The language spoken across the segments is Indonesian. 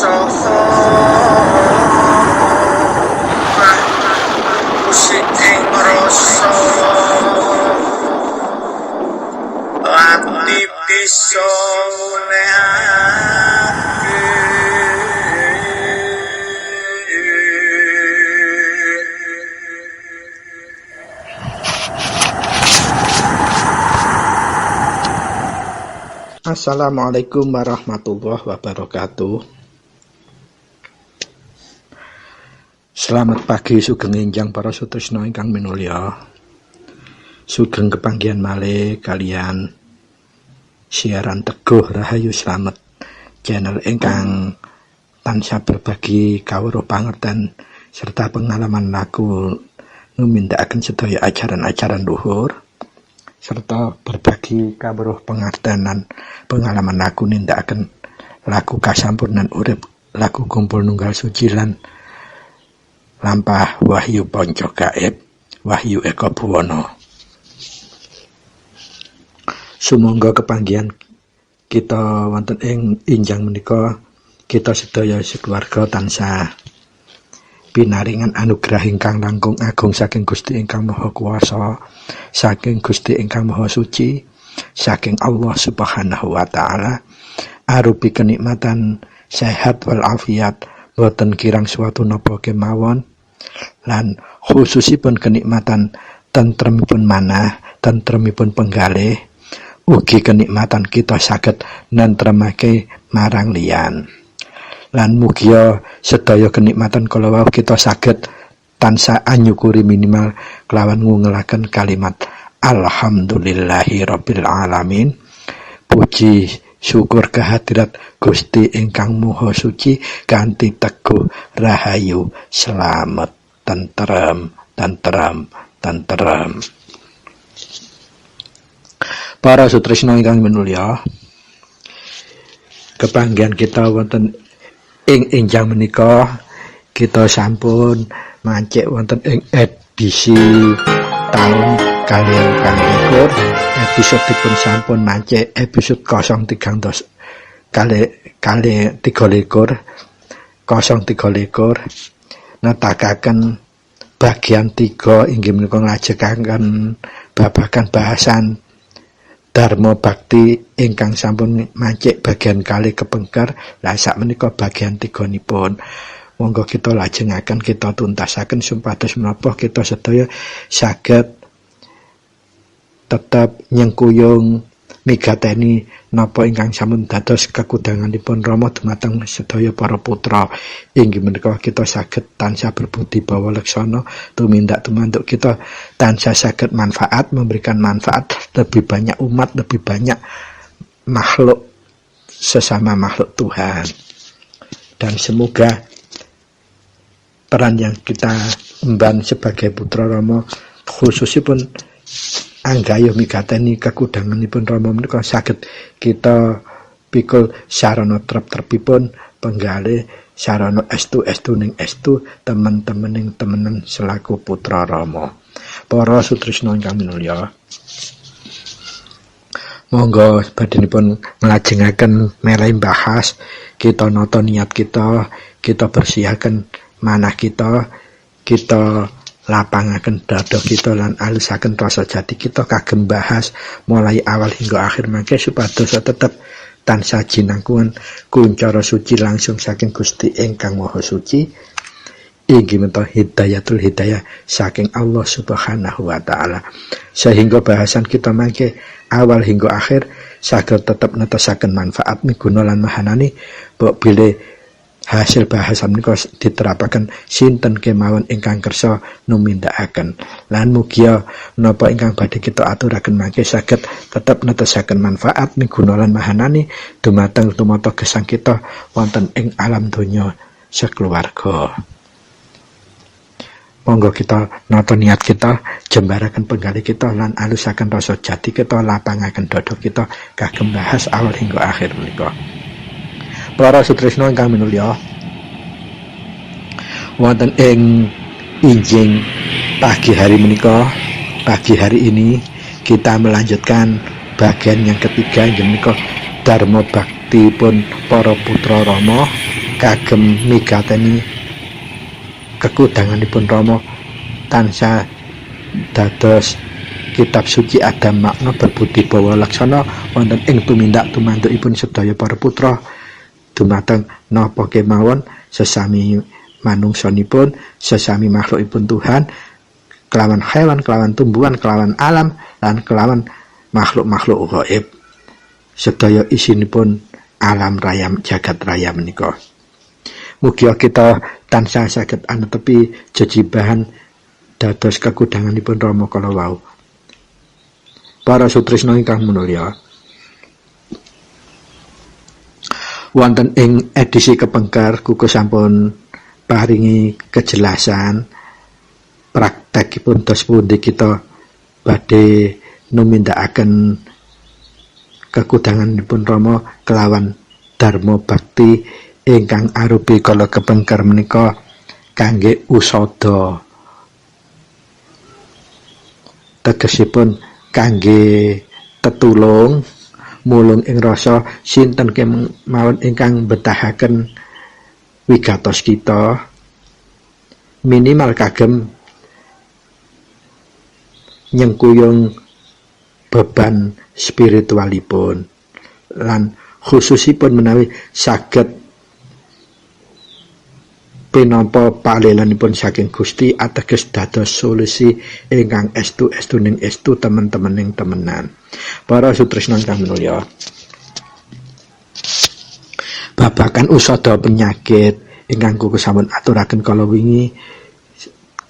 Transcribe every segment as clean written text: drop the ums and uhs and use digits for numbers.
sapa musik ing rasa ati bisa nehake Assalamualaikum warahmatullahi wabarakatuh. Selamat pagi sugeng enjang para sutresna ingkang minulya. Sugeng kepanggihan malih kalian siaran Teguh Rahayu Slamet, channel ingkang tansah berbagi kawruh pangerten serta pengalaman laku numindakaken sedaya ajaran-ajaran luhur serta berbagi kawruh pengertenan pengalaman laku nindakaken laku kasampurnan urip laku kumpul nunggal suci lan lampah wahyu ponco gaib wahyu eko buwono. Sumangga kepanggihan kita wonten ing injang menika kita sedaya sekeluarga tansah pinaringan anugerah ingkang langkung agung saking Gusti ingkang Maha Kuwasa, saking Gusti ingkang Maha Suci, saking Allah Subhanahu wa taala arupi kenikmatan sehat wal afiat boten kirang suatu napa kemawon lan khususipun kenikmatan tentremipun manah, tentremipun penggalih, ugi kenikmatan kita saged nentremake marang liyan. Lan mugia sedaya kenikmatan kala wau kita saged tansah anyukuri minimal kelawan ngungelaken kalimat alhamdulillahi rabbil alamin. Puji syukur kehadirat Gusti ingkang Maha Suci kanthi teguh rahayu slamet tentrem. Para sutresna ingkang minulya, kepanggihan kita wonten ing enjang menika kita sampun mancik wonten ing edisi tahun kalian kalikur episodipun sampun mancik episode 013 kali 013 netakaken bagian 3 inggih menika nglajengaken babagan bahasan Dharma Bakti ingkang sampun mancik bagian kali kepengker. Lah sak menika bagian 3-nipun. Monggo kita lajengaken, kita tuntasaken supados menapa kita sedaya saged tetap nyengkuyung migateni napa ingkang sampun dados kekudanganipun Rama dumateng sedaya para putra. Inggih menika kita saged tansah berbudi bawa leksana tumindak tumanduk kita tansah saged manfaat, memberikan manfaat lebih banyak umat, lebih banyak makhluk sesama makhluk Tuhan. Dan semoga peran yang kita emban sebagai putra Rama khususipun anggayuh migateni kakudanganipun Rama menika saged kita pikul sarana trep-trepipun penggalih sarana estu ning estu temen-temening temenan selaku putra Rama. Para sutresna ingkang minulya, monggo badhenipun nglajengaken meleh bahas kita nata niat kita bersihaken manah kita lapangaken dada kita lan alusaken rasa jati kita kagem bahas mulai awal hingga akhir mangke supados tetep tansah jinangkungan kuncara suci langsung saking Gusti ingkang Maha Suci. Inggih menika hidayatul hidayah saking Allah Subhanahu wa taala. Sehingga bahasan kita mangke awal hingga akhir saged tetep netesaken manfaat miguna lan mahanani mbok bilih hasil bahasan menika diterapaken sinten kemawon ingkang kersa numindakaken. Lan mugia napa ingkang badhe kita aturaken mangke saged tetep netesaken manfaat miguna lan mahanani dumateng tumata gesang kita wonten ing alam donya sekeluarga. Monggo kita nata niat kita, jembaraken penggalih kita lan alusaken rasa jati kita, lapangaken dada kita kagem bahas awal hingga akhir menika. Para sutresna ingkang minulya, wonten ing injing pagi hari menika, pagi hari ini kita melanjutkan bagian yang ketiga, inggih menika Dharma Bakti pun para putra Rama kagem migateni kekudanganipun Rama tansah dados kitab suci ada makna berbudi bawa laksana wonten ing tumindak tumandukipun sedaya para putra dumateng napa kemawon sesami manungsanipun, sesami makhlukipun Tuhan, kelawan hewan, kelawan tumbuhan, kelawan alam, lan kelawan makhluk-makhluk gaib. Sedaya isinipun alam raya jagat raya menika. Mugi kita tansah saged anetepi jejibahan dados kekudanganipun Rama kala wau. Para sutresna ingkang minulya, wonten ing edisi kepengker kuku sampun paringi kejelasan praktekipun dos pundi kita badhe numindakaken kekudanganipun Rama kelawan dharma bakti ingkang arupi kala kepengker menika kangge usada, tegesipun kangge tetulung mulung ing rasa sinten kemawon ingkang betahaken wigatos kita minimal kagem nyengkuyung beban spiritualipun lan khususipun menawi saged pinampa palelanipun saking Gusti ateges dados solusi ingkang estu-estuning estu temen-temening temenan. Para sutresna ingkang minulya, babagan usada penyakit ingkang kuku sampun aturaken kala wingi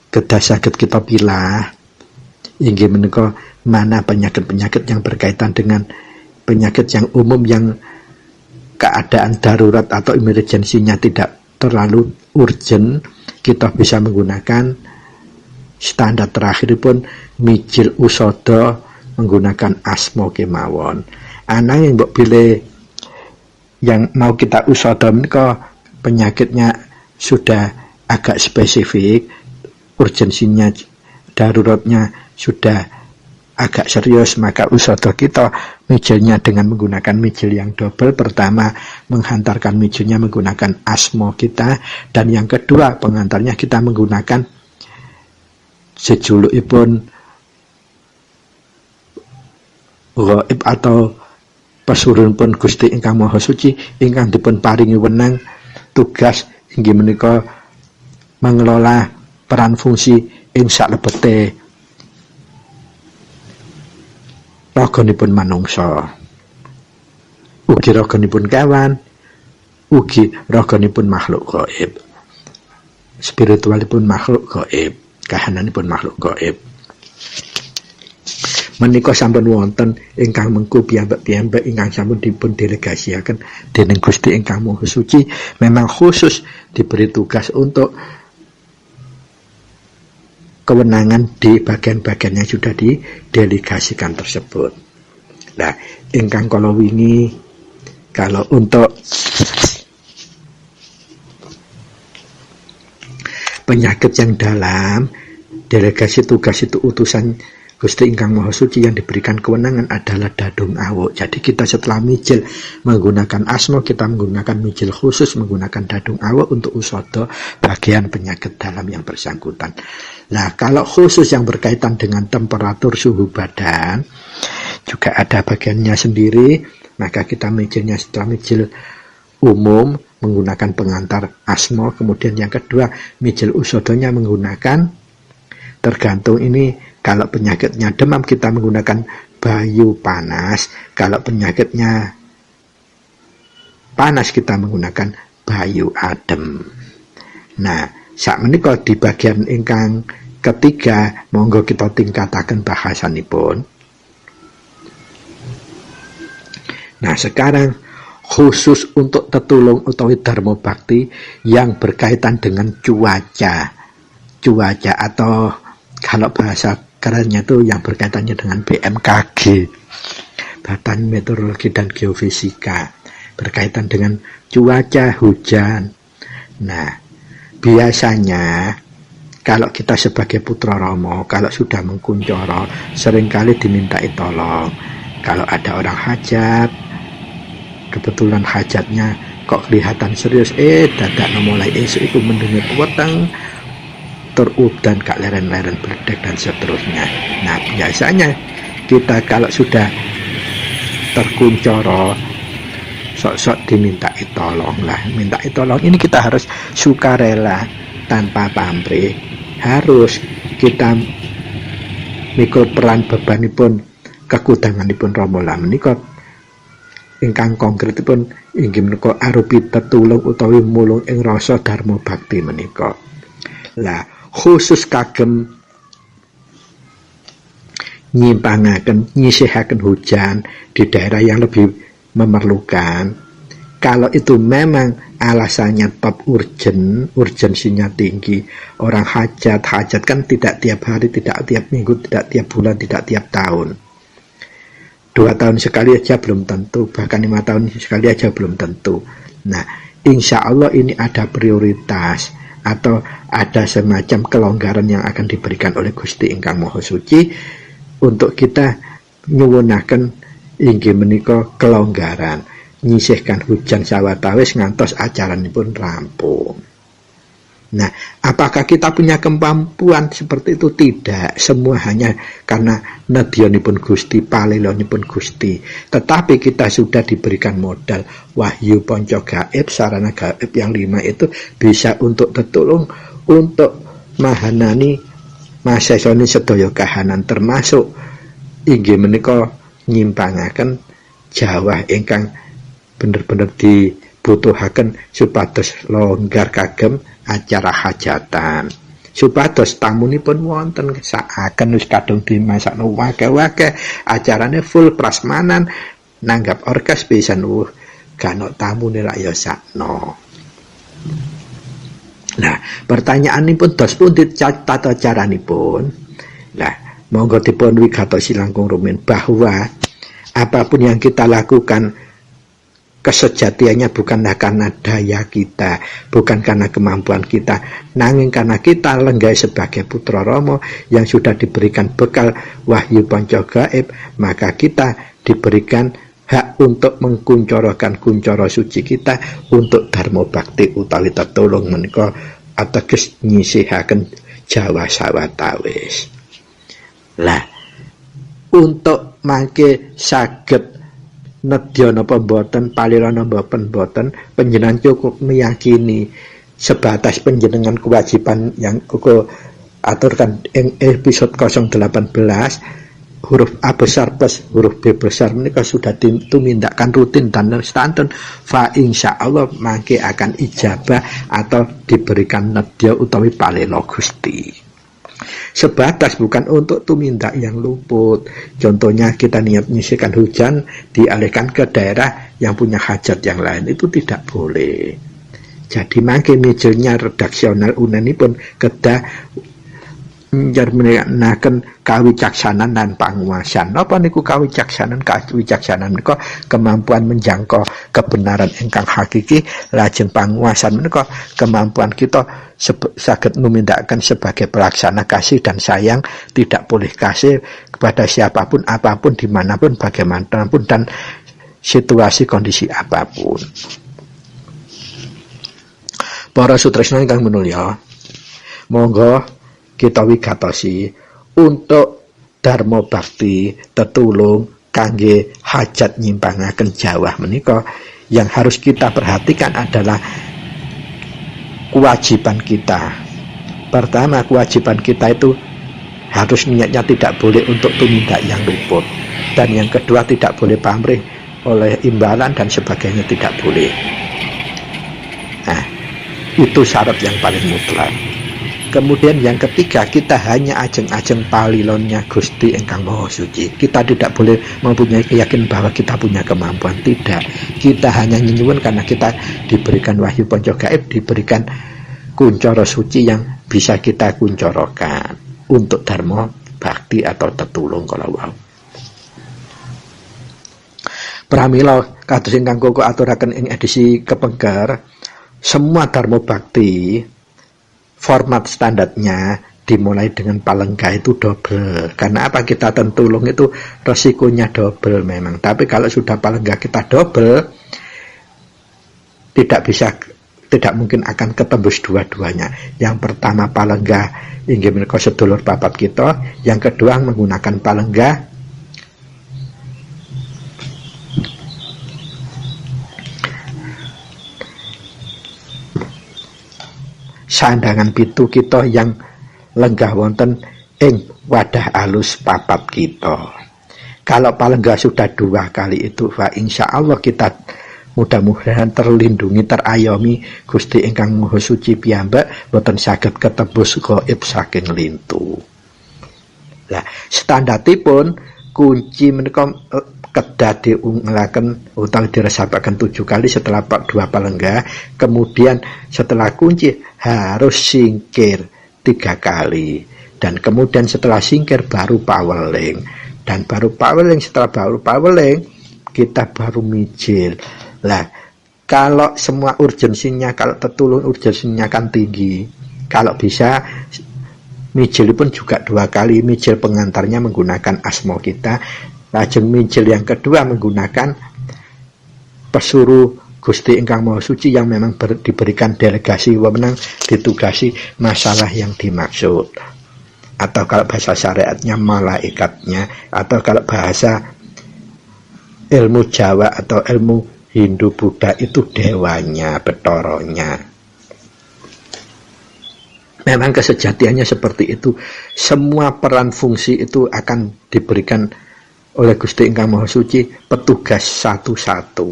kedah saged kita pilah inggih menika mana penyakit-penyakit yang berkaitan dengan penyakit yang umum yang keadaan darurat atau emergensinya tidak terlalu urgent, kita bisa menggunakan standar terakhir pun mijil usada menggunakan asma kemawon. Ana yang mbok pilih yang mau kita usada menika penyakitnya sudah agak spesifik, urgensinya daruratnya sudah agak serius, maka usada kita mijilnya dengan menggunakan mijil yang double. Pertama, menghantarkan mijilnya menggunakan asma kita, dan yang kedua, pengantarnya kita menggunakan sejulukipun gaib atau pesurunipun Gusti ingkang Maha Suci ingkang dipun paringi wenang tugas inggih menika mengelola peran fungsi ing salebete raganipun manungsa, ugi raganipun kewan, ugi raganipun makhluk gaib, spiritualipun makhluk gaib, kahananipun makhluk gaib. Menika sampun wonten ingkang mengku piyambak-piyambak ingkang sampun dipun delegasiaken dening Gusti ingkang Maha Suci, memang khusus diberi tugas untuk kewenangan di bagian-bagian yang sudah didelegasikan tersebut. Nah, ingkang kala wingi kalau untuk penyakit yang dalam, delegasi tugas itu utusan Gusti ingkang Maha Suci yang diberikan kewenangan adalah dadung awuk. Jadi kita setelah mijil menggunakan asma, kita menggunakan mijil khusus menggunakan dadung awuk untuk usada bagian penyakit dalam yang bersangkutan. Nah, kalau khusus yang berkaitan dengan temperatur suhu badan juga ada bagiannya sendiri, maka kita mijilnya setelah mijil umum menggunakan pengantar asma, kemudian yang kedua mijil usadanya menggunakan, tergantung ini, kalau penyakitnya demam kita menggunakan bayu panas, kalau penyakitnya panas kita menggunakan bayu adem. Nah, sak menika di bagian ingkang ketiga, monggo kita tingkataken bahasanipun. Nah, sekarang khusus untuk tetulung utawi dharma bakti yang berkaitan dengan cuaca atau kalau bahasa kerennya itu yang berkaitannya dengan BMKG, Badan Meteorologi dan Geofisika, berkaitan dengan cuaca hujan. Nah, biasanya kalau kita sebagai putra Rama, kalau sudah mengkuncoro, seringkali dimintai tolong. Kalau ada orang hajat, kebetulan hajatnya kok kelihatan serius, dadak mulai esok itu mendengar petang terudan gak leren-leren berdek dan seterusnya. Nah biasanya kita kalau sudah terkuncoro sok-sok diminta tolong lah. Minta tolong ini kita harus sukarela tanpa pamrih, harus kita mikul peran bebanipun kekudanganipun Rama menika ingkang konkretipun inggih menika arupi tetulung utawi mulung ing rasa dharma bakti menika. Lah khusus kagem nyimpangaken nyisihaken hujan di daerah yang lebih memerlukan. Kalau itu memang alasannya top urgensinya tinggi, orang hajat kan tidak tiap hari, tidak tiap minggu, tidak tiap bulan, tidak tiap tahun. 2 tahun sekali aja belum tentu, bahkan 5 tahun sekali aja belum tentu. Nah, insya Allah ini ada prioritas atau ada semacam kelonggaran yang akan diberikan oleh Gusti Ingkang Maha Suci untuk kita nyuwunaken inggih menika kelonggaran, nyisihkan hujan sawetawis ngantos acaranipun rampung. Nah, apakah kita punya kemampuan seperti itu? Tidak. Semua hanya karena nedyanipun Gusti, palelonipun Gusti. Tetapi kita sudah diberikan modal wahyu panca gaib, sarana gaib yang 5 itu bisa untuk tetulung, untuk mahanani masesoni sedaya kahanan, termasuk inggih menika nyimpangaken jawah ingkang bener-bener dibutuhaken supados longgar kagem acara hajatan, supados tamunipun wonten saaken wis kadung dimasakno wake-wake, acarane full prasmanan, nanggap orkes pisan ganok tamune lak ya sakno. Nah, pertanyaanipun dos pundi tata caranipun? Nah, monggo dipun wigatosi langkung rumiyin bahwa apapun yang kita lakukan kesejatiannya bukanlah karena daya kita, bukan karena kemampuan kita, nanging karena kita lenggai sebagai putra Rama yang sudah diberikan bekal wahyu panca gaib, maka kita diberikan hak untuk mengkuncorokan kuncoro suci kita untuk dharma bakti utawi tetulung menika ateges nyisihaken jawa sawetawis. Lah, untuk mangke saged nedya napa mboten, palilana napa mboten, panjenengan cukup meyakini sebatas panjenengan kewajiban yang kulo aturkan ing episode 018 huruf A besar plus huruf B besar menika sudah tumindakkan rutin dan stantun, fa insyaallah mangke akan ijabah atau diberikan nedya utawi palela Gusti. Sebatas bukan untuk tumindak yang luput. Contohnya kita niat nyisihkan hujan dialihkan ke daerah yang punya hajat yang lain, itu tidak boleh. Jadi mangke mejanya redaksional unanipun kedah menjernihkan kawicaksanan dan panguasan. Napa niku kawicaksanan menika kemampuan menjangkau kebenaran ingkang hakiki, lajeng panguasan menika kemampuan kita saged numindakaken sebagai pelaksana kasih dan sayang, tidak boleh kasih kepada siapapun, apapun, dimanapun, bagaimanapun, dan situasi kondisi apapun. Para sutresna ingkang minulya, monggo kita wigatosi untuk dharma bakti tetulung kangge hajat nyimpangaken jawah menika. Yang harus kita perhatikan adalah kewajiban kita. Pertama, kewajiban kita itu harus niatnya tidak boleh untuk tumindak yang luput, dan yang kedua tidak boleh pamrih oleh imbalan dan sebagainya, tidak boleh. Nah, itu syarat yang paling mutlak. Kemudian yang ketiga, kita hanya ajeng-ajeng palilonnya Gusti Ingkang Maha Suci. Kita tidak boleh mempunyai keyakinan bahwa kita punya kemampuan, tidak. Kita hanya nyuwun karena kita diberikan wahyu panca gaib, diberikan kuncoro suci yang bisa kita kuncorokan untuk dharma bakti atau tetulung kalau wau. Pramila kados ingkang kula aturaken ing edisi kepengker, semua dharma bakti format standarnya dimulai dengan palengga itu double. Karena apa? Kita tetulung itu resikonya double memang. Tapi kalau sudah palengga kita double, tidak mungkin akan ketembus dua-duanya. Yang pertama palenggah inggih menika sedulur papat kita, yang kedua menggunakan palenggah sandangan pitu kita yang lenggah wonten ing wadah alus papat kita. Kalau palenggah sudah 2 kali itu, insya Allah kita mudah-mudahan terlindungi, terayomi Gusti ingkang Maha Suci piyambak, boten saged ketebus gaib saking lintu. Lah, standaripun kunci menika kedah diungelaken utawi diresapaken 7 kali setelah 2 palenggah, kemudian setelah kunci harus singkir 3 kali, dan kemudian setelah singkir baru paweling, dan baru paweling, setelah baru paweling kita baru mijil. Lah, kalau semua urgensinya, kalau tetulun urgensinya kan tinggi, kalau bisa mijil pun juga 2 kali, mijil pengantarnya menggunakan asma kita, lajeng mijil yang kedua menggunakan pesuruh Gusti ingkang Maha Suci yang memang diberikan delegasi wewenang, ditugasi masalah yang dimaksud, atau kalau bahasa syariatnya malaikatnya, atau kalau bahasa ilmu Jawa atau ilmu Hindu Buddha itu dewanya, betoronya. Memang kesejatiannya seperti itu. Semua peran fungsi itu akan diberikan oleh Gusti ingkang Maha Suci, petugas satu-satu.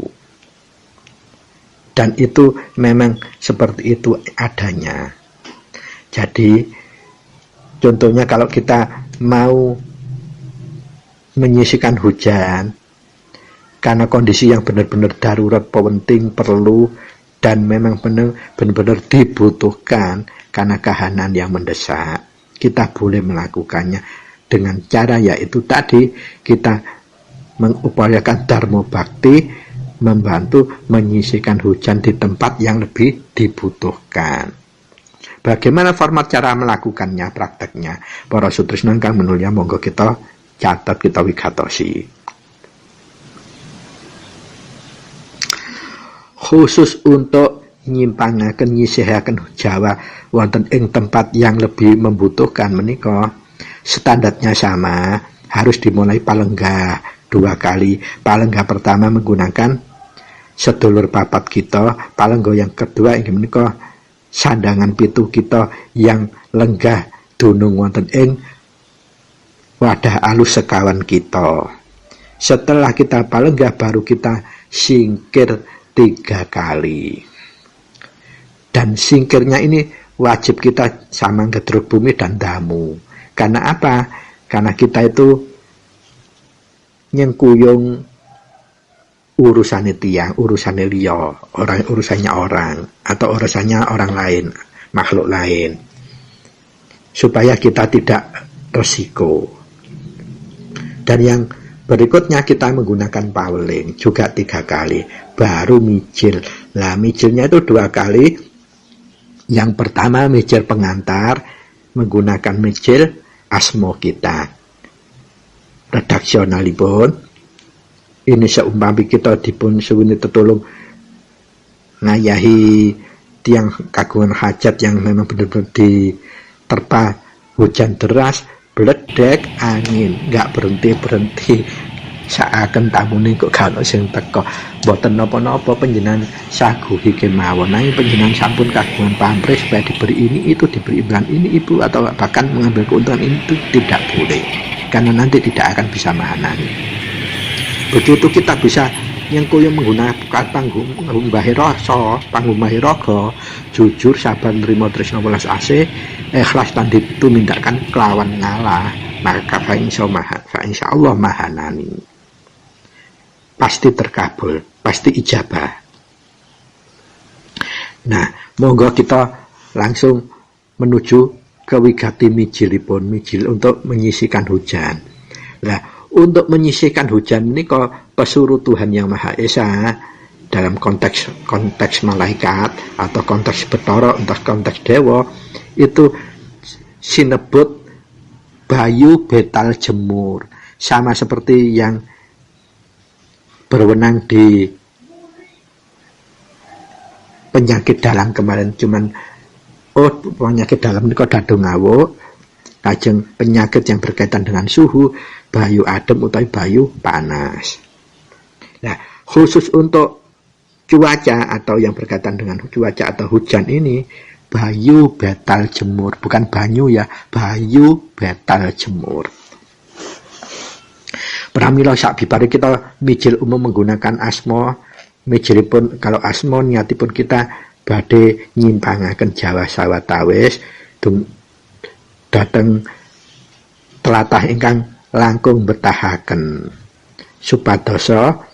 Dan itu memang seperti itu adanya. Jadi contohnya kalau kita mau menyisikan hujan karena kondisi yang benar-benar darurat, penting, perlu, dan memang benar-benar dibutuhkan karena kahanan yang mendesak, kita boleh melakukannya dengan cara yaitu tadi kita mengupayakan dharma bakti, membantu menyisikan hujan di tempat yang lebih dibutuhkan. Bagaimana format cara melakukannya, prakteknya? Para sutresna kang menulya, monggo kita catat, kita wigatosi. Khusus untuk nyisihaken Jawa wonten ing tempat yang lebih membutuhkan menika, standarnya sama, harus dimulai palenggah 2 kali. Palenggah pertama menggunakan sedulur papat kita, palenggah yang kedua inggih menika sandangan pitu kita yang lenggah dunung wonten ing wadah alus sekawan kita. Setelah kita palenggah baru kita singkir 3 kali. Dan singkirnya ini wajib kita sama gedruk bumi dan damu. Karena apa? Karena kita itu nyengkuyung urusannya tiang, urusannya liya, urusannya orang, atau urusannya orang lain, makhluk lain, supaya kita tidak resiko. Dan yang berikutnya kita menggunakan paweling juga 3 kali, baru mijil. Nah, mijilnya itu 2 kali. Yang pertama mijil pengantar, menggunakan mijil asma kita. Redaksionalipun, ini seumpami kita dipun suwuni tetulung ngayahi tiang kagungan hajat yang memang benar-benar diterpa hujan deras, bledek angin, nggak berhenti saaken tamune kok gak ono sing teko, mboten napa-napa panjenengan saguhi kemawon, nanging panjenengan sampun kagungan pamrih supaya diberi ini itu, diberi imbalan ini ibu, atau bahkan mengambil keuntungan itu tidak boleh, karena nanti tidak akan bisa mahanani. Begitu kita bisa yang kuyo menggunakan panggung bahirasa, panggung bahiraga, jujur, sabar, nerima, tresna, welas asih, ikhlas lan ditumindakkan kelawan ngalah, maka fa insya Allah mahanani. Pasti terkabul, pasti ijabah. Nah, monggo kita langsung menuju ke wigati mijilipun, mijil untuk menyisikan hujan. Nah, untuk menyisihkan hujan ini kok pesuruh Tuhan Yang Maha Esa dalam konteks malaikat atau konteks betara, entah konteks dewa, itu sinebut bayu betal jemur, sama seperti yang berwenang di penyakit dalam kemarin cuman penyakit dalam niku dadu ngawuk, lajeng penyakit yang berkaitan dengan suhu, bayu adem utawi bayu panas. Nah, khusus untuk cuaca atau yang berkaitan dengan cuaca atau hujan ini, bayu betal jemur, bukan banyu ya, bayu betal jemur. Pramila sakbibare kita mijil umum menggunakan asma, mijilipun kalau asma niatipun kita badhe nyimpangaken Jawa sawetawis dhateng tlatah ingkang langkung betahaken supadosa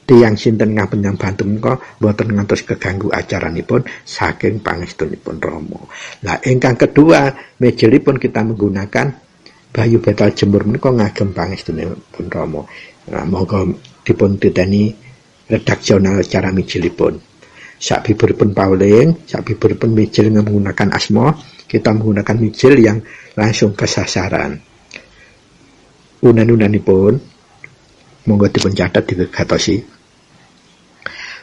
tiyang sinten ingkang penyang bantu menika boten ngantos keganggu acaranipun saking pangestunipun Rama. Lah ingkang kedua, mijilipun kita menggunakan bayu betal jemur menika ngagem pangestunipun Rama. Nah, monggo dipun titeni redaksional cara mijilipun. Sakbiburipun pauling, sakbiburipun mijil menggunakan asma, kita menggunakan mijil yang langsung kesasaran. Unan-unanipun monggo dipun catet digatosi.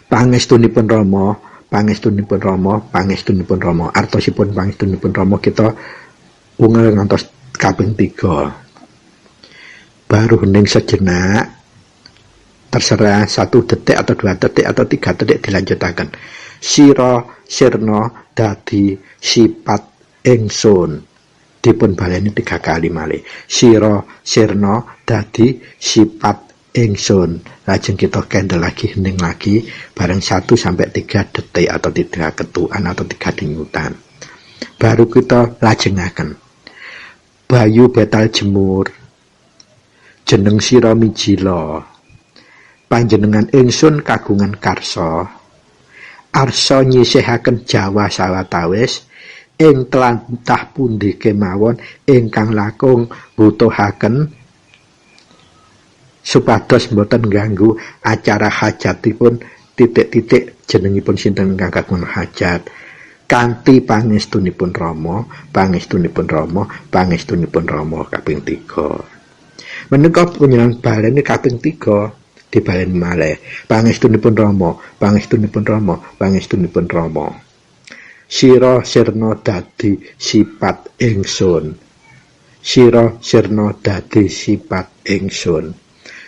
Pangestunipun Rama, pangestunipun Rama, pangestunipun Rama. Artosipun pangestunipun Rama kita ungel ngantos kaping 3. Baru hening sejenak, terserah 1 detik atau 2 detik atau 3 detik dilanjutaken. Sira sirna dadi sipat ingsun. Dipun baleni 3 kali malih. Sira sirna dadi sipat ingsun. Lajeng kita kendel lagi, hening lagi bareng 1 sampai 3 detik atau 3 ketukan atau 3 denyutan. Baru kita lajengaken. Bayu betal jemur, jeneng sira mijila. Panjenengan ingsun kagungan karsa. Arsa nyisihaken Jawa sawetawis ing tlatah pundi kemawon ingkang langkung butuhaken supados mboten ganggu acara hajatipun titik-titik jenengipun sinten ingkang kagungan hajat kanthi pangestunipun Rama, pangestunipun Rama, pangestunipun Rama kaping 3. Menika panjenengan baleni kaping 3 dibaleni malih. Pangestunipun Rama, pangestunipun Rama, pangestunipun Rama. Sira sirna dadi sipat ingsun. Sira sirna dadi sipat ingsun.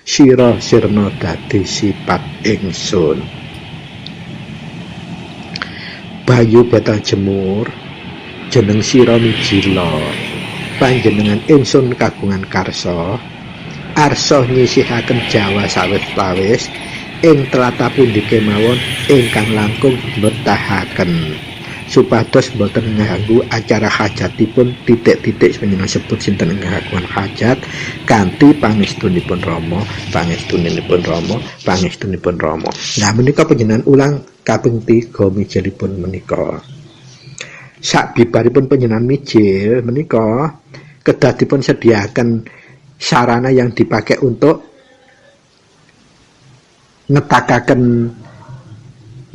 Sira sirna dadi sipat ingsun. Bayu betal jemur, jeneng sira mijila. Panjenengan ingsun kagungan karsa. Arsa nyisihaken Jawa sawetawis ing tlatah pundi kemawon ingkang langkung betahaken supados boten nganggu acara hajatipun titik-titik panjenengan sebut sinten ingkang kagungan hajat kanthi pangestunipun Rama, pangestunipun Rama, pangestunipun Rama. Nah menika panjenengan ulang kaping 3 mijilipun menika. Sakbibaripun panjenengan mijil menika kedah dipun sediaken sarana yang dipakai untuk ngetakaken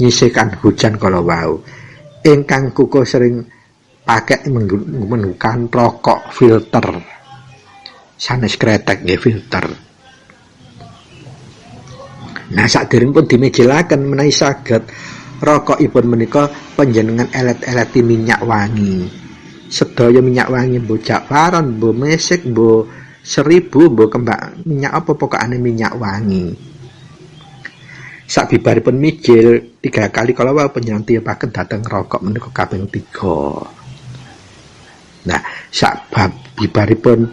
nyisihkan hujan kalau wau. Ingkang kuku sering pakai menggunakan rokok filter. Sanes kretek nggih filter. Nah saderengipun dimijilaken menawi saged rokokipun menika panjenengan elet-eleti minyak wangi. Sedaya minyak wangi mbo jakwaron, mbo mesik, mbo 1000, mbo kembang minyak apa pokokane minyak wangi. Sakbibaripun mijil 3 kali kalau wau panjenengan tiyapaken dhateng rokok menika kaping 3. Nah, sakbibaripun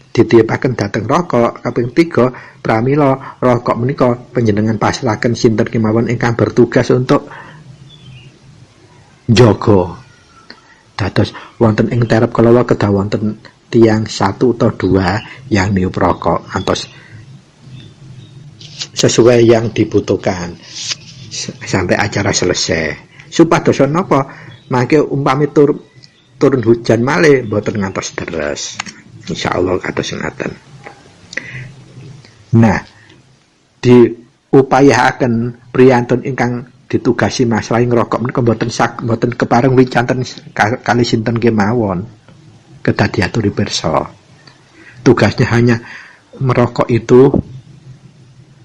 ditiyapaken dhateng rokok kaping 3, pramila rokok menika panjenengan pasrahaken sinten kemawon ingkang bertugas untuk njaga. Dados wonten ing terep kalau wau kedah wonten tiyang 1 atau 2 yang niup rokok antos sesuai yang dibutuhkan sampai acara selesai. Supados napa? Mangke umpami turun hujan malih mboten ngantos deres. Insyaallah kados ngaten. Nah, diupayahaken priyantun ingkang ditugasi masalah ngrokok menika mboten kepareng wicanten kali sinten kemawon. Kedah diaturi pirsa. Tugasnya hanya merokok itu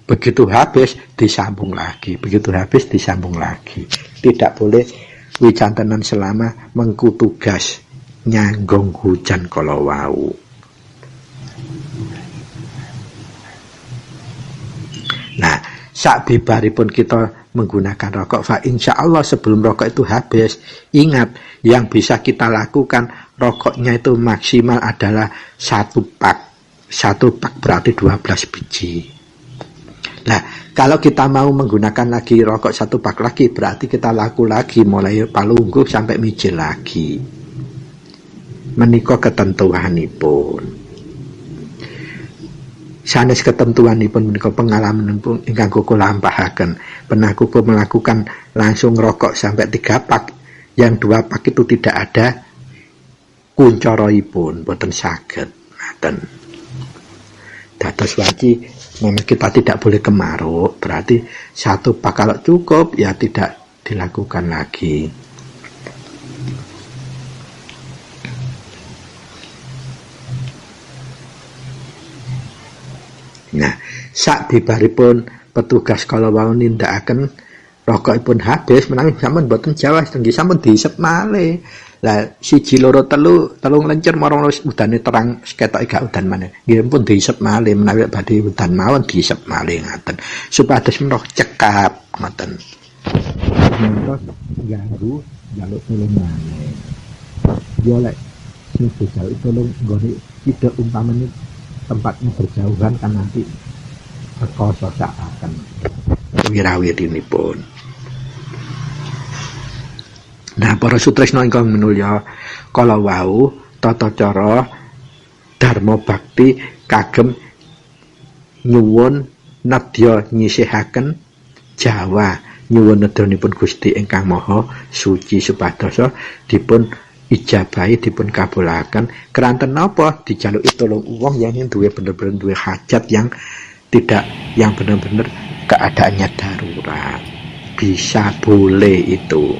Begitu habis disambung lagi, begitu habis disambung lagi. Tidak boleh wicantenan selama mengku tugas nyanggung hujan kala wau. Nah, sabibaripun kita menggunakan rokok, fa insyaallah sebelum rokok itu habis, ingat yang bisa kita lakukan, rokoknya itu maksimal adalah 1 pak. 1 pak berarti 12 biji. Nah, kalau kita mau menggunakan lagi rokok 1 pak lagi, berarti kita laku lagi mulai palungguh sampai mijil lagi. Menika ketentuanipun. Sanes ketentuanipun menika pengalaman ingkang kula lampahaken. Pernah kula melakukan langsung rokok sampai 3 pak. Yang 2 pak itu tidak ada kuncoroipun, boten saged. Ngaten. Dados waci memang kita tidak boleh kemaruk, berarti 1 pak kalau cukup ya tidak dilakukan lagi. Nah, sabibaripun petugas kala wau nindakaken rokokipun habis menawi sampun boten jawas nggih sampun diisep malih. Lah 1 2 3 telung lencer marang udane terang ketok gak udan maneh. Nggih pun diisep malih menawi badhe udan mawon diisep malih ngaten. Supados menawa cekap ngoten. Mentos ganggu jaluk tulung maneh. Yo lek sing jaluk tulung nggone tidak umpamane tempatnya berjauhan kan nanti rekoso akan wirawiripun. Nah, para sutresna ingkang minulya, kala wau tata cara dharma bakti kagem nyuwun nedya nyisihaken Jawa nyuwun nedyanipun Gusti ingkang Maha Suci supados dipun ijabahi dipun kabulaken keranten napa dijaluki tulung wong yang duwe bener-bener duwe hajat yang tidak yang benar-benar keadaannya darurat. Bisa boleh itu.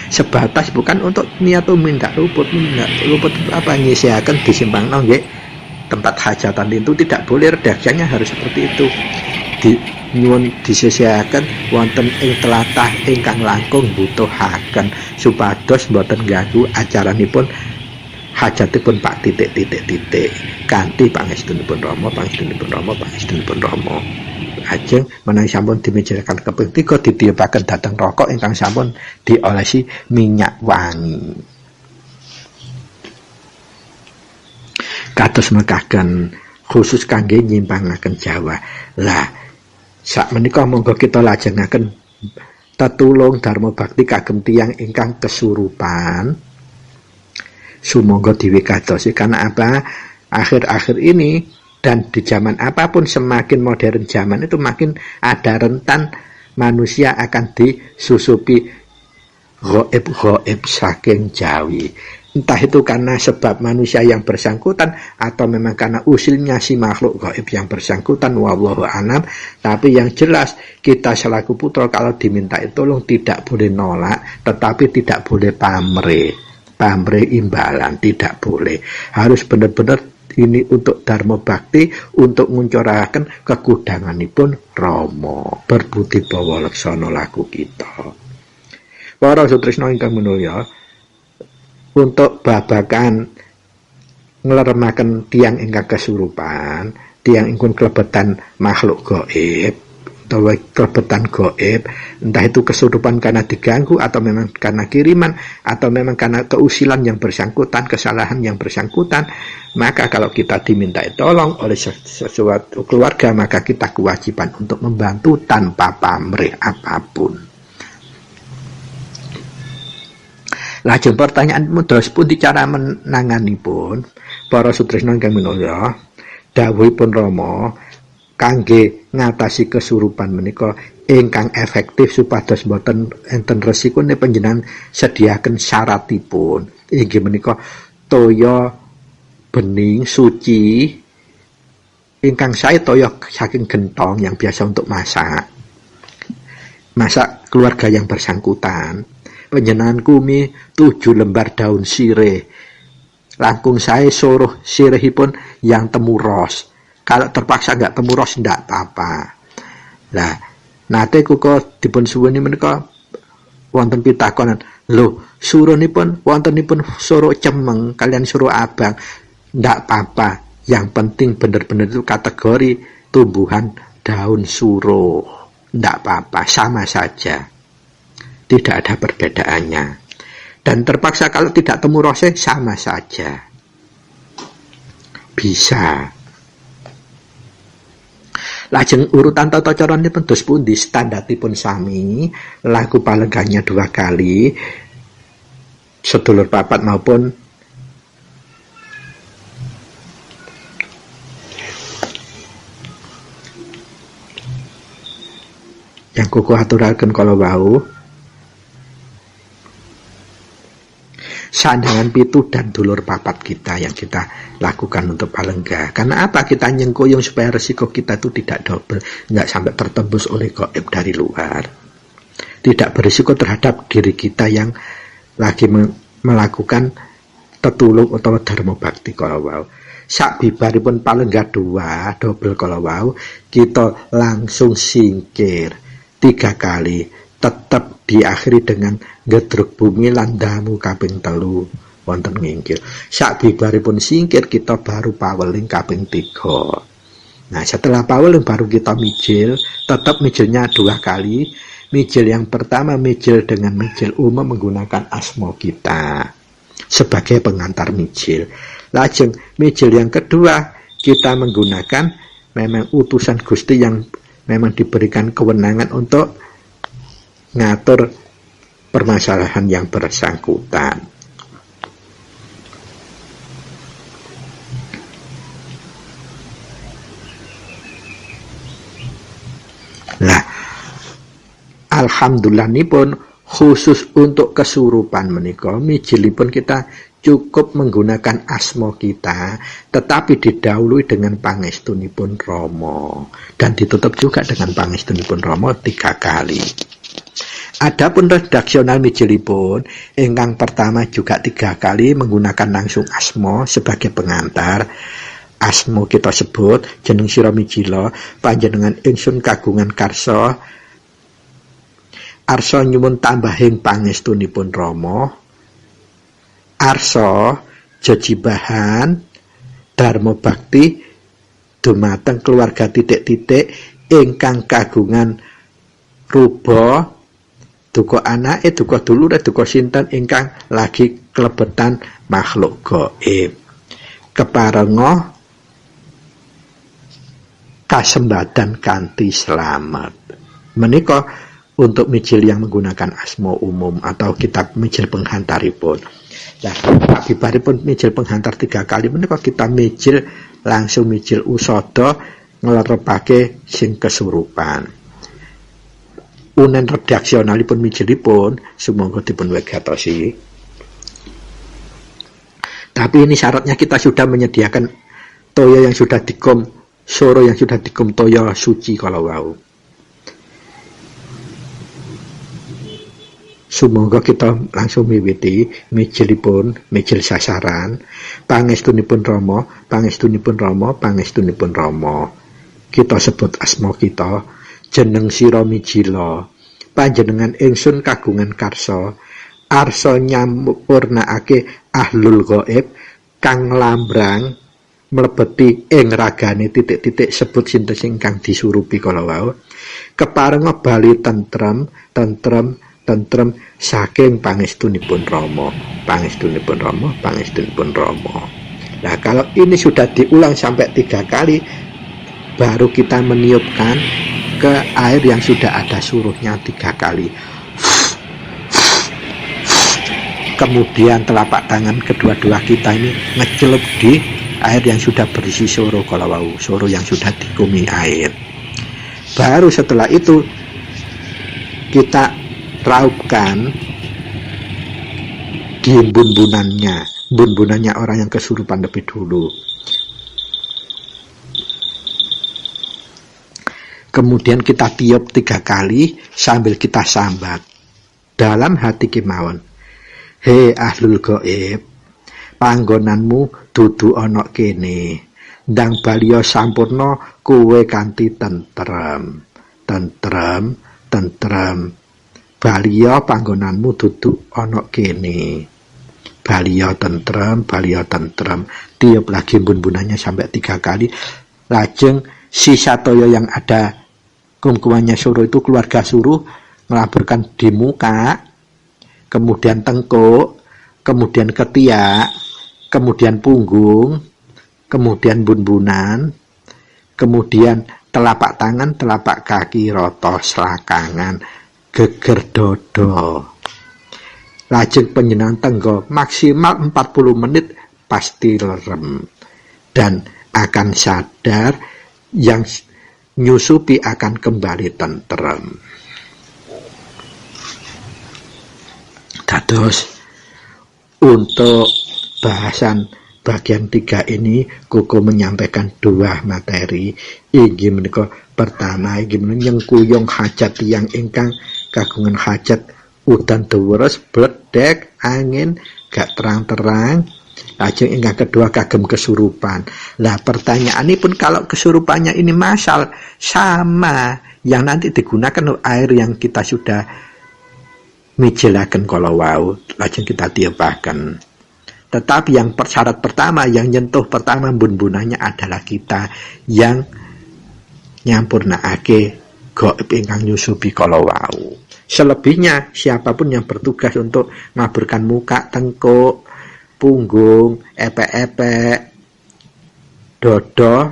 Sebatas bukan untuk niat minta luput itu apa nyisihaken disimpangno nggih tempat hajatan itu tidak boleh, redaksinya harus seperti itu. Nyuwun disisihaken wonten ing tlatah ingkang langkung butuhaken supados boten ganggu acaranipun hajatipun Pak titik kanthi pangestunipun Rama ajeng menawi sampun dimijiraken kaping 3 ditiupaken dhateng rokok ingkang sampun diolesi minyak wangi. Kados mekaken khusus kangge nyimpangaken Jawa. Lah sakmenika monggo kita lajengaken tetulung dharma bakti kagem tiyang ingkang kesurupan. Sumangga diwikadosi karena apa? Akhir-akhir ini dan di zaman apapun semakin modern zaman itu makin ada rentan manusia akan disusupi ghaib saking Jawi. Entah itu karena sebab manusia yang bersangkutan atau memang karena usilnya si makhluk gaib yang bersangkutan, wallahu a'lam. Tapi yang jelas kita selaku putra kalau diminta tolong tidak boleh nolak, tetapi tidak boleh pamrih imbalan, tidak boleh. Harus benar-benar ini untuk dharma bakti, untuk nguncuraken kekudanganipun Rama, berbudi bawa laksana laku kita. Para sutresna ingkang minulya, untuk babakan ngleremaken tiang ingkang kesurupan, tiang ingkang klebetan makhluk gaib atau klebetan gaib, entah itu kesurupan karena diganggu atau memang karena kiriman atau memang karena keusilan yang bersangkutan, kesalahan yang bersangkutan, maka kalau kita diminta tolong oleh sesuatu keluarga, maka kita kewajiban untuk membantu tanpa pamrih apapun. Lajeng pertanyaan mudos pun cara menanganipun para sutresna ingkang minulya, dawuhipun Rama kangge ngatasi kesurupan menika ingkang efektif supados boten enten resikone panjenengan sediaken syaratipun. Inggih menika toya bening suci ingkang sae toya saking gentong yang biasa untuk masak keluarga yang bersangkutan. Panjenengan kumi 7 lembar daun sirih. Langkung saya suruh sirihipun yang temuros. Kalau terpaksa enggak temuros enggak apa-apa. Lah nate kuko dipun suwuni menika wonten pitakonan, lho surunipun wontenipun suro cemeng kalian suro abang, ndak apa-apa, yang penting benar-benar itu kategori tumbuhan daun suro, ndak apa-apa, sama saja, tidak ada perbedaannya. Dan terpaksa kalau tidak temu rose sama saja, bisa. Lajeng urutan tata caranipun dos pundi, standaripun sami, laku palenggahnya 2 kali, sedulur papat maupun yang kuku aturaken kala wau, sandangan pitu dan dulur papat kita yang kita lakukan untuk palenggah. Karena apa? Kita nyengkuyung supaya resiko kita itu tidak double, nggak sampai tertembus oleh gaib dari luar, tidak berisiko terhadap diri kita yang lagi melakukan tetulung utawa dharma bakti kala wau. Sak bibaripun palenggah 2 double kala wau, kita langsung singkir 3 kali, tetap diakhiri dengan gedruk bumi landamu kaping 3 wonten ngingkir. Sak bibaripun singkir kita baru paweling kaping 3. Nah setelah paweling baru kita mijil, tetap mijilnya 2 kali. Mijil yang pertama mijil dengan mijil umum menggunakan asma kita sebagai pengantar mijil. Lajeng mijil yang kedua kita menggunakan memang utusan Gusti yang memang diberikan kewenangan untuk ngatur permasalahan yang bersangkutan. Nah, alhamdulillah nipun khusus untuk kesurupan menika mijilipun kita cukup menggunakan asma kita, tetapi didahului dengan pangestunipun Rama dan ditutup juga dengan pangestunipun Rama 3 kali. Adapun redaksional mijilipun ingkang pertama juga 3 kali menggunakan langsung asma sebagai pengantar. Asma kita sebut jeneng sira mijila, panjenengan ingsun kagungan karsa arsa nyuwun tambahing pangestunipun Rama, arsa jejibahan dharma bakti dumateng keluarga titik-titik ingkang kagungan ruba duka anake, duka dulure, duka sinten ingkang lagi klebetan makhluk gaib. Keparenga kasembadan kanthi slamet. Menika untuk mijil yang menggunakan asma umum atau kitab mijil penghantaripun. Nah, akibatipun mijil penghantar 3 kali menika kita mijil langsung mijil usada nglerepake sing kesurupan. Unen redaksionalipun mijilipun sumangga dipun wegatosi. Tapi ini syaratnya kita sudah menyediakan toya yang sudah dikom, soro yang sudah dikom toya suci kalau wau. Sumangga kita langsung miwiti mijilipun, mijil sasaran, pangestunipun Rama, pangestunipun Rama, pangestunipun Rama. Kita sebut asma kita, jeneng sira mijila, panjenengan ingsun kagungan karsa, arsa nyampurnakake ahlul gaib kang lambrang mlebeti ing ragane titik-titik sebut sinten ingkang disurupi kala wau. Keparenga bali tentrem saking pangestunipun Rama, pangestunipun Rama, pangestunipun Rama. Nah, kalau ini sudah diulang sampai 3 kali, baru kita meniupkan ke air yang sudah ada suruhnya 3 kali. Kemudian telapak tangan kedua-dua kita ini ngecelup di air yang sudah berisi soro kalawau, soro yang sudah dikumi air. Baru setelah itu kita raupkan di bun-bunannya orang yang kesurupan lebih dulu. Kemudian kita tiup 3 kali sambil kita sambat dalam hati kemawon. He ahlul gaib, panggonanmu dudu ana kene, ndang baliya sampurna kowe kanthi tentrem. tentrem, tentrem. Baliya panggonanmu duduk ana kene. Baliya tentrem, tiup lagi bun-bunannya sampai 3 kali. Lajeng si Satya yang ada kumkumannya suruh itu, keluarga suruh, melaburkan di muka, kemudian tengkuk, kemudian ketiak, kemudian punggung, kemudian bun-bunan, kemudian telapak tangan, telapak kaki, rata selakangan, geger dodo. Lajeng penjenengan tenggo maksimal 40 menit pasti lerem dan akan sadar, yang nyusupi akan kembali tentrem. Dados untuk bahasan bagian 3 ini Koko menyampaikan 2 materi. Inggih menika pertama inggih nyengkuyung hajat tiyang ingkang kagungan hajat udan deres bledek angin gak terang-terang. Lajeng ingkang kedua kagem kesurupan. Lah pertanyaanipun, kalau kesurupannya ini masal sama yang nanti digunakan air yang kita sudah mijelaken kala wau, lajeng kita tiupaken. Tetapi yang syarat pertama, yang nyentuh pertama bun-bunannya adalah kita yang nyampurnaake gaib ingkang nyusupi kala wau. Selebihnya siapapun yang bertugas untuk ngaburkan muka, tengkuk, punggung, epek-epek, dodo,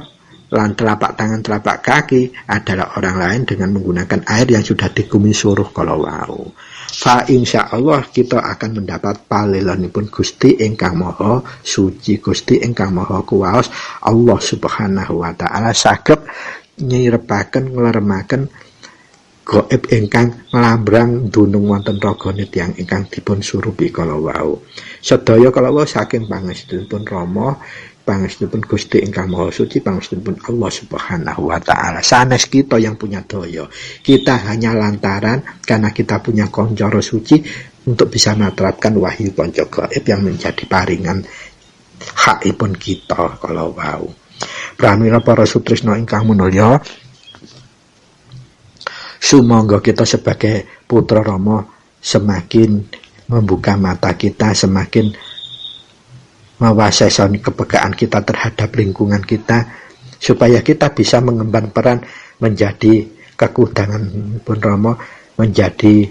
lan telapak tangan, telapak kaki adalah orang lain dengan menggunakan air yang sudah dikumis suruh kala wau. Fa insyaallah kita akan mendapat palelanipun Gusti ingkang Maha Suci, Gusti ingkang Maha Kuwaos, Allah Subhanahu wa taala saged nyirepaken ngleremaken gaib ingkang nglambrang dunung wonten ragane tiyang ingkang dipun surupi kala wau. Sedaya kala wau saking pangestunipun Rama, pangestunipun Gusti ingkang Maha Suci, pangestunipun Allah Subhanahu wa taala. Sanes kita yang punya daya, kita hanya lantaran karena kita punya konjoro suci untuk bisa menerapkan wahyu konco gaib yang menjadi paringan hakipun kita kala wau. Pramila para sutresna ingkang minulya, sumangga kita sebagai putra Rama semakin membuka mata kita, semakin mewasesani kepekaan kita terhadap lingkungan kita, supaya kita bisa mengemban peran menjadi kekudangan pun Rama, menjadi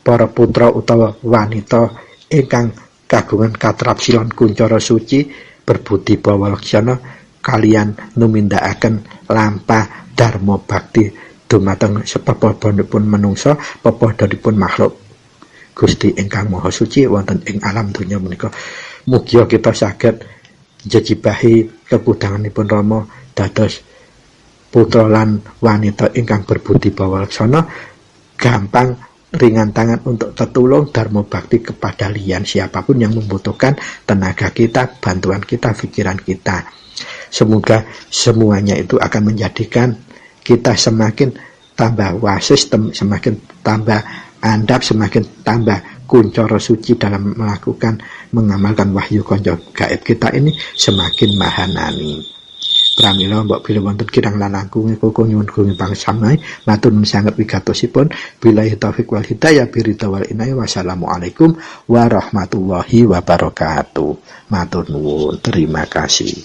para putra utawa wanita ingkang kagungan katrapsilan kuncara suci, berbudi bawalaksana kalian numindakaken lampah dharma bakti dumateng sepepohonipun manungsa, pepohonipun makhluk Gusti ingkang Maha Suci wonten ing alam donya menika. Mugia kita saged njejibahi kekudanganipun Rama dados putra lan wanita ingkang berbudi bawalaksana, gampang ringan tangan untuk tertulung dharma bakti kepada lian siapapun yang membutuhkan tenaga kita, bantuan kita, pikiran kita. Semoga semuanya itu akan menjadikan kita semakin tambah wasis, semakin tambah andap, semakin tambah kuncoro suci dalam melakukan mengamalkan wahyu konco gaib kita ini semakin mahanani. Pramila mbok bilih wonten kirang langkung Koko nyuwun gunging pangsamai matur nuwun sanget wigatosipun. Billahi taufik wal hidayah birida wal inayah. Wassalamualaikum warahmatullahi wabarakatuh. Matur nuwun, terima kasih.